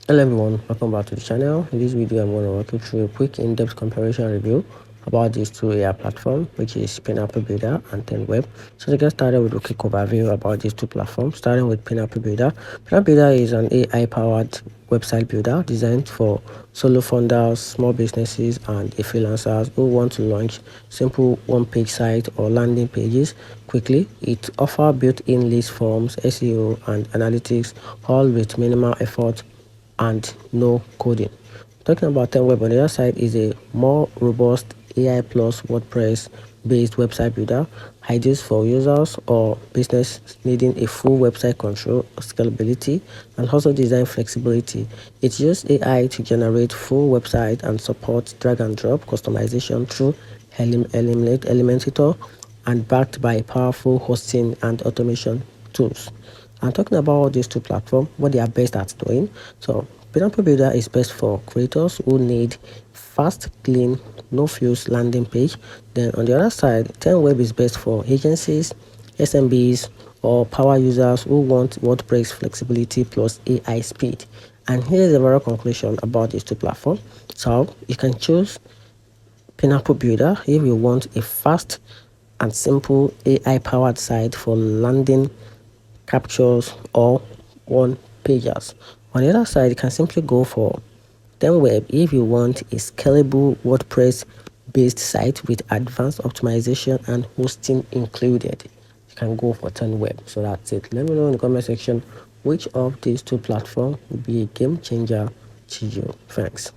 Hello everyone, welcome back to the channel. In this video I'm going to walk you through a quick in-depth comparison review about these two AI platforms, which is Pineapple Builder and Twoguysfinance. So to get started with a quick overview about these two platforms, starting with Pineapple Builder. Pineapple Builder is an AI powered website builder designed for solo founders, small businesses and freelancers who want to launch simple one-page site or landing pages quickly. It offers built-in list forms, SEO and analytics, all with minimal effort and no coding. Talking about Web on the other side is a more robust AI plus WordPress based website builder, ideal for users or business needing a full website control, scalability, and also design flexibility. It uses AI to generate full website and supports drag and drop customization through Elementor and backed by powerful hosting and automation tools. I'm talking about these two platforms, what they are best at doing. So Pineapple Builder is best for creators who need fast, clean, no frills landing page. Then on the other side, Web is best for agencies, SMBs, or power users who want WordPress flexibility plus AI speed. And here's the overall conclusion about these two platforms. So you can choose Pineapple Builder if you want a fast and simple AI powered site for landing captures or one pages. On the other side, you can simply go for Web if you want a scalable WordPress based site with advanced optimization and hosting included. You can go for Web. So that's it. Let me know in the comment section which of these two platforms will be a game changer to you. Thanks.